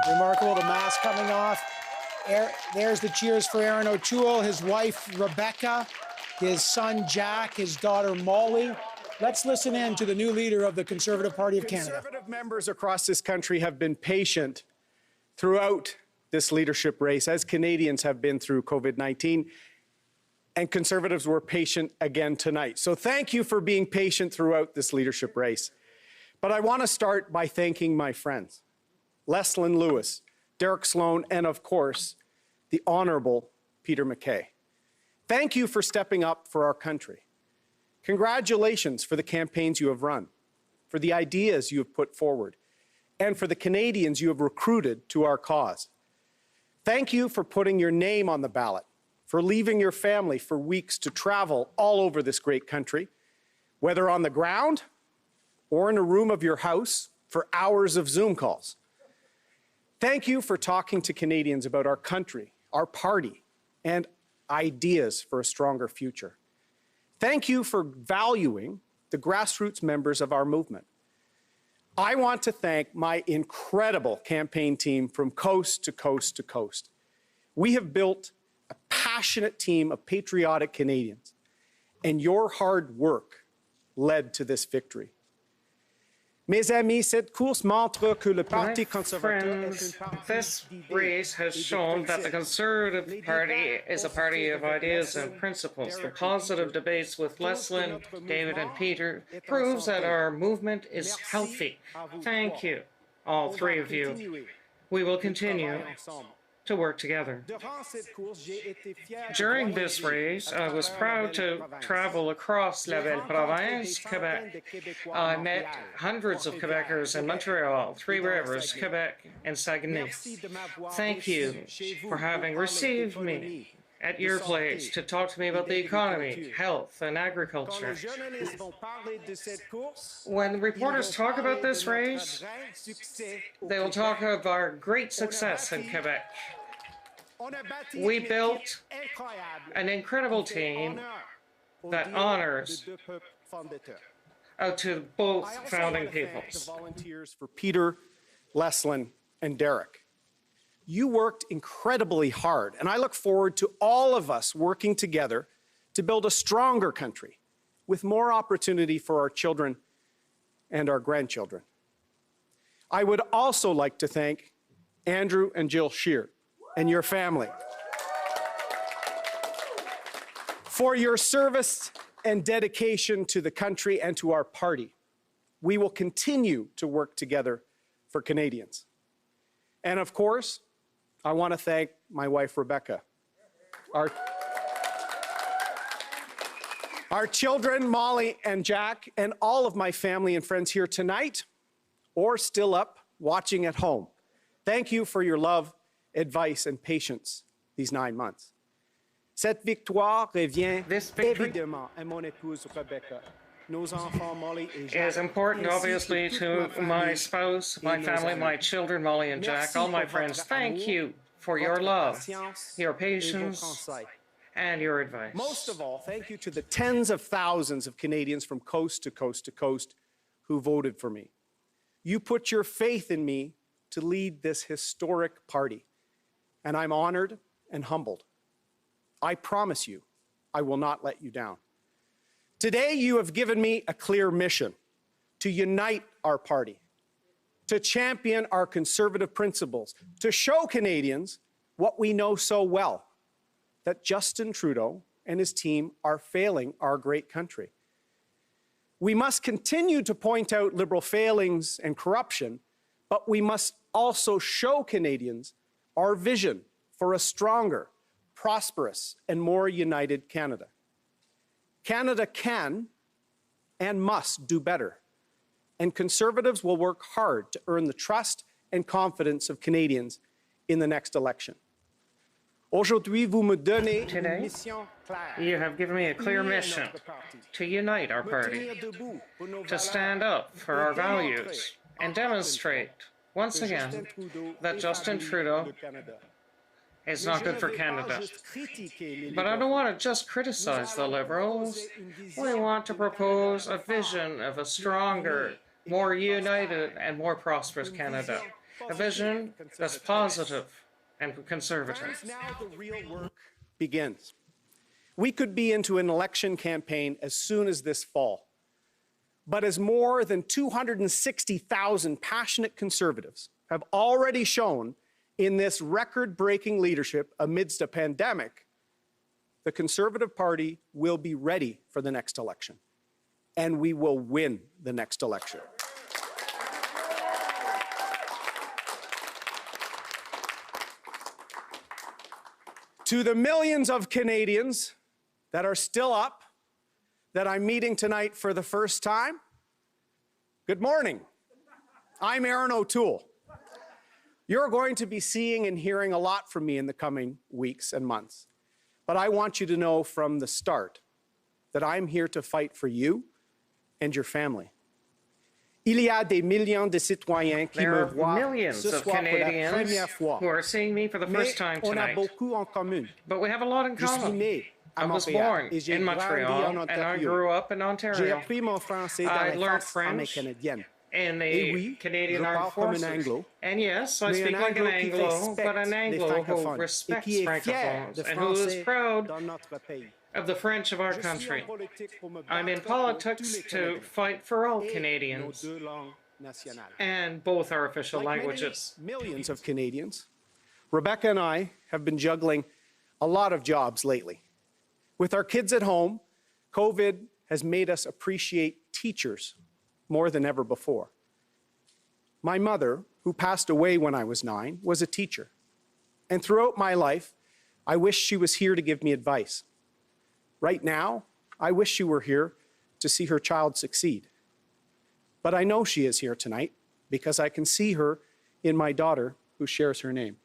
Remarkable, the mask coming off. There's the cheers for Erin O'Toole, his wife, Rebecca, his son, Jack, his daughter, Molly. Let's listen in to the new leader of the Conservative Party of Canada. Conservative members across this country have been patient throughout this leadership race, as Canadians have been through COVID-19, and Conservatives were patient again tonight. So thank you for being patient throughout this leadership race. But I want to start by thanking my friends, Leslyn Lewis, Derek Sloan, and of course, the Honourable Peter MacKay. Thank you for stepping up for our country. Congratulations for the campaigns you have run, for the ideas you have put forward, and for the Canadians you have recruited to our cause. Thank you for putting your name on the ballot, for leaving your family for weeks to travel all over this great country, whether on the ground or in a room of your house for hours of Zoom calls. Thank you for talking to Canadians about our country, our party, and ideas for a stronger future. Thank you for valuing the grassroots members of our movement. I want to thank my incredible campaign team from coast to coast to coast. We have built a passionate team of patriotic Canadians, and your hard work led to this victory. Mes amis, cette course montre que le Parti conservateur this race has shown that the Conservative Party is a party of ideas and principles. The positive debates with Leslyn, David, and Peter proves that our movement is healthy. Thank you, all three of you. We will continue to work together. During this race, I was proud to travel across La Belle Province, Quebec. I met hundreds of Quebecers in Montreal, Three Rivers, Quebec, and Saguenay. Thank you for having received me at your place to talk to me about the economy, health, and agriculture. When reporters talk about this race, they will talk of our great success in Quebec. We built an incredible team that honors to both founding peoples. Volunteers for Peter, Leslyn, and Derek. You worked incredibly hard, and I look forward to all of us working together to build a stronger country with more opportunity for our children and our grandchildren. I would also like to thank Andrew and Jill Scheer and your family for your service and dedication to the country and to our party. We will continue to work together for Canadians. And of course, I want to thank my wife, Rebecca, our children, Molly and Jack, and all of my family and friends here tonight or still up watching at home. Thank you for your love, advice, and patience these 9 months. Cette victoire revient évidemment à mon épouse Rebecca, nos enfants Molly et Jack. It is important, obviously, to my spouse, my family, my children, Molly and Jack, all my friends. Thank you for your love, your patience, and your advice. Most of all, thank you to the tens of thousands of Canadians from coast to coast to coast who voted for me. You put your faith in me to lead this historic party, and I'm honored and humbled. I promise you, I will not let you down. Today, you have given me a clear mission to unite our party, to champion our conservative principles, to show Canadians what we know so well, that Justin Trudeau and his team are failing our great country. We must continue to point out Liberal failings and corruption, but we must also show Canadians our vision for a stronger, prosperous, and more united Canada. Canada can and must do better, and Conservatives will work hard to earn the trust and confidence of Canadians in the next election. Aujourd'hui, vous me donnez une mission claire. You have given me a clear mission to unite our party, to stand up for our values, and demonstrate, once again, that Justin Trudeau is not good for Canada. But I don't want to just criticize the Liberals. We want to propose a vision of a stronger, more united and more prosperous Canada. a vision that's positive and conservative. Now the real work begins. We could be into an election campaign as soon as this fall. But as more than 260,000 passionate conservatives have already shown in this record-breaking leadership amidst a pandemic, the Conservative Party will be ready for the next election, and we will win the next election. To the millions of Canadians that are still up, that I'm meeting tonight for the first time, good morning. I'm Erin O'Toole. You're going to be seeing and hearing a lot from me in the coming weeks and months. But I want you to know from the start that I'm here to fight for you and your family. Il y a des millions de citoyens qui me voient millions ce of soir pour la Canadians première fois. who are seeing me for the first Mais time on a tonight. beaucoup en commun. But we have a lot in Je suis common. né à I was Montréal born et j'ai in grandi Montreal, en and I Ontario. grew up in J'ai Ontario appris mon français dans I les learned forces armées French canadiennes. in Et the oui, Canadian je Armed parle comme un Forces. Anglo, And yes, I mais speak un like an Anglo qui Anglo, but respecte an les Anglo who francophones et respects qui est fier francophones de and who is français proud dans notre pays. of the French of our Je suis en country. politique pour me I'm in battre pour tous politics les to Canadiens fight for all et nos Canadians deux langues nationales. and both our official Like languages. many millions of Canadians, Rebecca and I have been juggling a lot of jobs lately. With our kids at home, COVID has made us appreciate teachers more than ever before. My mother, who passed away when I was 9, was a teacher. And throughout my life, I wish she was here to give me advice. Right now, I wish she were here to see her child succeed. But I know she is here tonight because I can see her in my daughter who shares her name.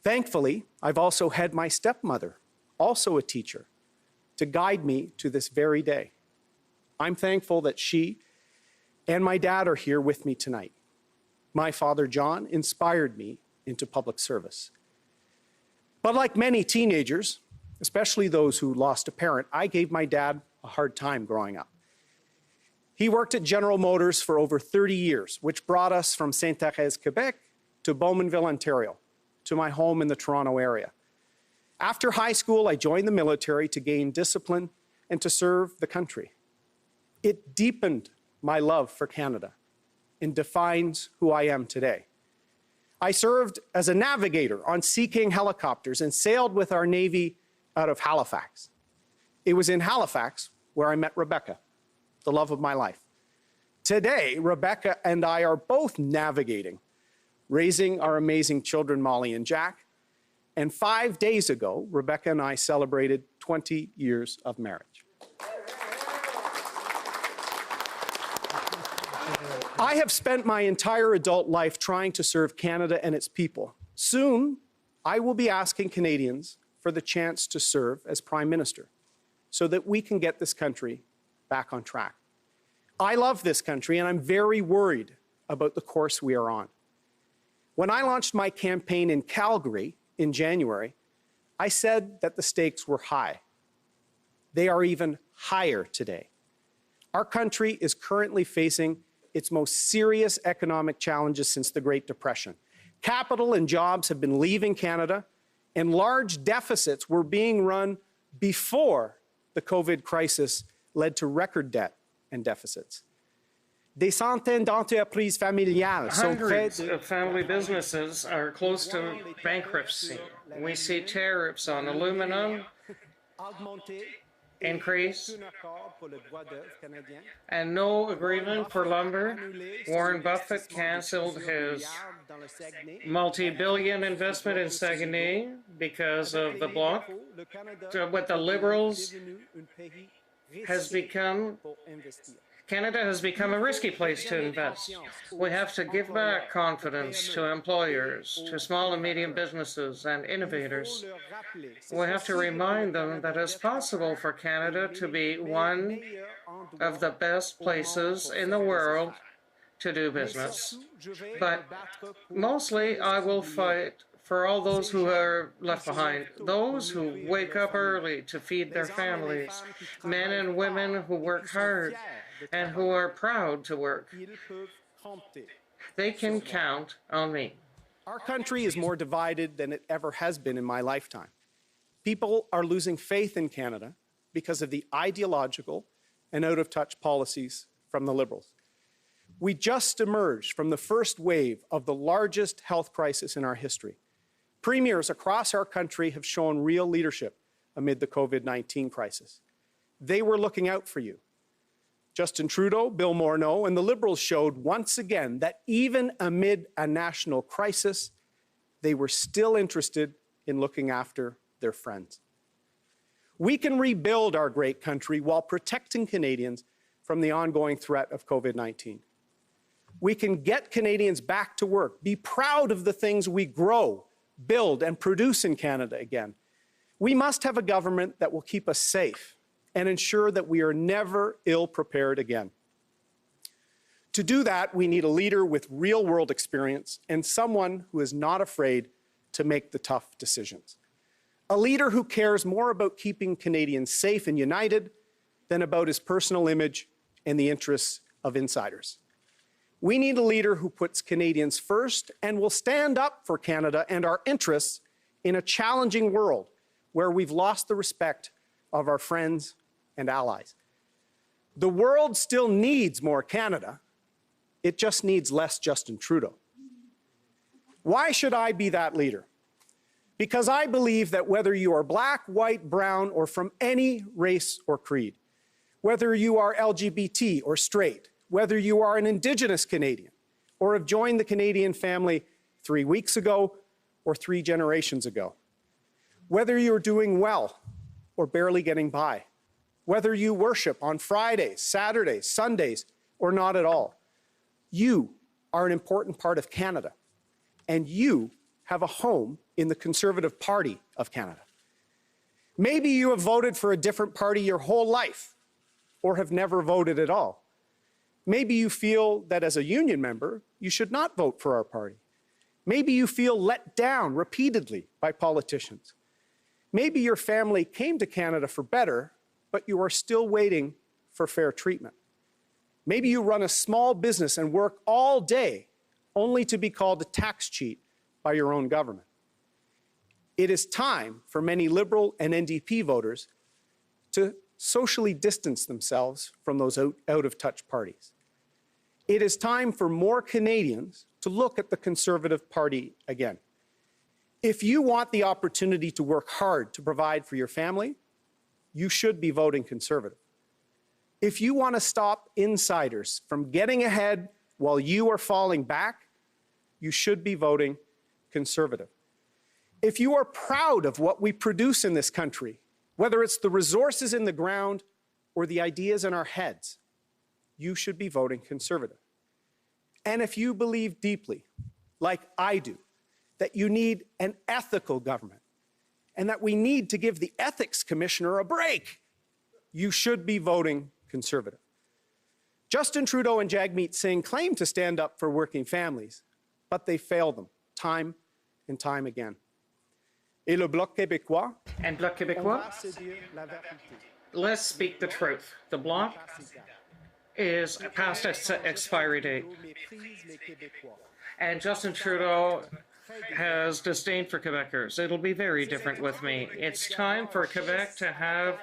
Thankfully, I've also had my stepmother, also a teacher, to guide me to this very day. I'm thankful that she and my dad are here with me tonight. My father, John, inspired me into public service. But like many teenagers, especially those who lost a parent, I gave my dad a hard time growing up. He worked at General Motors for over 30 years, which brought us from Sainte-Thérèse, Quebec, to Bowmanville, Ontario, to my home in the Toronto area. After high school, I joined the military to gain discipline and to serve the country. It deepened my love for Canada and defines who I am today. I served as a navigator on Sea King helicopters and sailed with our Navy out of Halifax. It was in Halifax where I met Rebecca, the love of my life. Today, Rebecca and I are both navigating, raising our amazing children, Molly and Jack. And 5 days ago, Rebecca and I celebrated 20 years of marriage. I have spent my entire adult life trying to serve Canada and its people. Soon, I will be asking Canadians for the chance to serve as Prime Minister so that we can get this country back on track. I love this country, and I'm very worried about the course we are on. When I launched my campaign in Calgary in January, I said that the stakes were high. They are even higher today. Our country is currently facing its most serious economic challenges since the Great Depression. Capital and jobs have been leaving Canada, and large deficits were being run before the COVID crisis led to record debt and deficits. Des centaines d'entreprises familiales sont près Hundreds of family businesses are close to bankruptcy. We see tariffs on aluminum increase and no agreement for lumber. Warren Buffett canceled his multi-billion investment in Saguenay because of the bloc. What the Liberals has become, Canada has become a risky place to invest. We have to give back confidence to employers, to small and medium businesses and innovators. We have to remind them that it's possible for Canada to be one of the best places in the world to do business. But mostly I will fight for all those who are left behind, those who wake up early to feed their families, men and women who work hard and who are proud to work. They can count on me. Our country is more divided than it ever has been in my lifetime. People are losing faith in Canada because of the ideological and out-of-touch policies from the Liberals. We just emerged from the first wave of the largest health crisis in our history. Premiers across our country have shown real leadership amid the COVID-19 crisis. They were looking out for you. Justin Trudeau, Bill Morneau, and the Liberals showed once again that even amid a national crisis, they were still interested in looking after their friends. We can rebuild our great country while protecting Canadians from the ongoing threat of COVID-19. We can get Canadians back to work, be proud of the things we grow, build, and produce in Canada again. We must have a government that will keep us safe and ensure that we are never ill-prepared again. To do that, we need a leader with real-world experience and someone who is not afraid to make the tough decisions. A leader who cares more about keeping Canadians safe and united than about his personal image and the interests of insiders. We need a leader who puts Canadians first and will stand up for Canada and our interests in a challenging world where we've lost the respect of our friends and allies. The world still needs more Canada. It just needs less Justin Trudeau. Why should I be that leader? Because I believe that whether you are black, white, brown, or from any race or creed, whether you are LGBT or straight, whether you are an Indigenous Canadian or have joined the Canadian family 3 weeks ago or 3 generations ago, whether you're doing well or barely getting by, whether you worship on Fridays, Saturdays, Sundays, or not at all, you are an important part of Canada, and you have a home in the Conservative Party of Canada. Maybe you have voted for a different party your whole life, or have never voted at all. Maybe you feel that as a union member, you should not vote for our party. Maybe you feel let down repeatedly by politicians. Maybe your family came to Canada for better, but you are still waiting for fair treatment. Maybe you run a small business and work all day only to be called a tax cheat by your own government. It is time for many Liberal and NDP voters to socially distance themselves from those out-of-touch parties. It is time for more Canadians to look at the Conservative Party again. If you want the opportunity to work hard to provide for your family, you should be voting Conservative. If you want to stop insiders from getting ahead while you are falling back, you should be voting Conservative. If you are proud of what we produce in this country, whether it's the resources in the ground or the ideas in our heads, you should be voting Conservative. And if you believe deeply, like I do, that you need an ethical government and that we need to give the Ethics Commissioner a break, you should be voting Conservative. Justin Trudeau and Jagmeet Singh claim to stand up for working families, but they fail them time and time again. Et le Bloc québécois, And Bloc Québécois, let's speak the truth. The Bloc is past its expiry date. And Justin Trudeau has disdain for Quebecers. It'll be very different with me. It's time for Quebec to have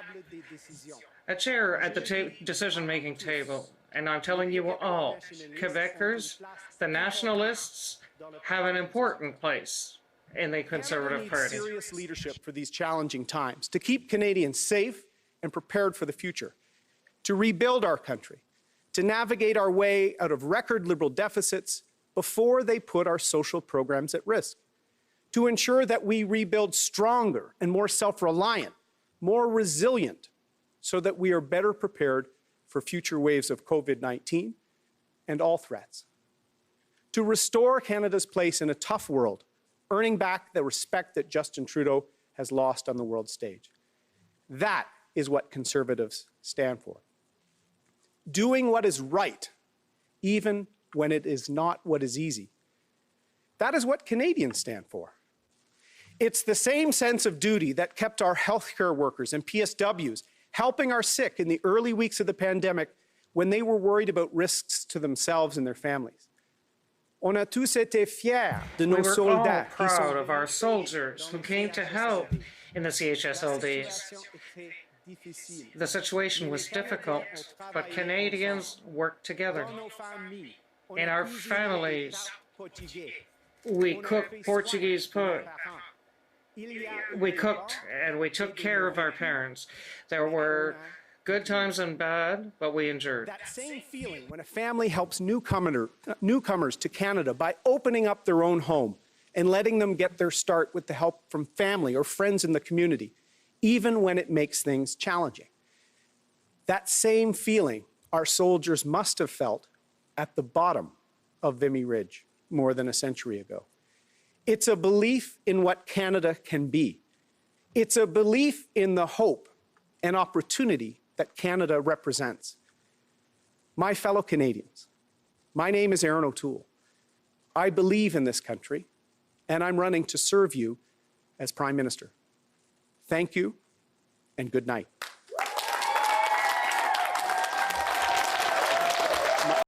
a chair at the decision-making table. And I'm telling you all, Quebecers, the nationalists, have an important place in the Conservative Party. Serious leadership for these challenging times, to keep Canadians safe and prepared for the future, to rebuild our country, to navigate our way out of record Liberal deficits before they put our social programs at risk, to ensure that we rebuild stronger and more self-reliant, more resilient, so that we are better prepared for future waves of COVID-19 and all threats, to restore Canada's place in a tough world, earning back the respect that Justin Trudeau has lost on the world stage. That is what Conservatives stand for. Doing what is right, even when it is not what is easy. That is what Canadians stand for. It's the same sense of duty that kept our healthcare workers and PSWs helping our sick in the early weeks of the pandemic when they were worried about risks to themselves and their families. On a tous été fiers de We nos were all soldats qui proud sont of our soldiers who came to help in the CHSLDs. The situation was difficult, but Canadians worked together. In our families, we cooked Portuguese food. We cooked and we took care of our parents. There were good times and bad, but we endured. That same feeling when a family helps newcomers to Canada by opening up their own home and letting them get their start with the help from family or friends in the community, even when it makes things challenging. That same feeling our soldiers must have felt at the bottom of Vimy Ridge more than a century ago. It's a belief in what Canada can be. It's a belief in the hope and opportunity that Canada represents. My fellow Canadians, my name is Erin O'Toole. I believe in this country, and I'm running to serve you as Prime Minister. Thank you, and good night.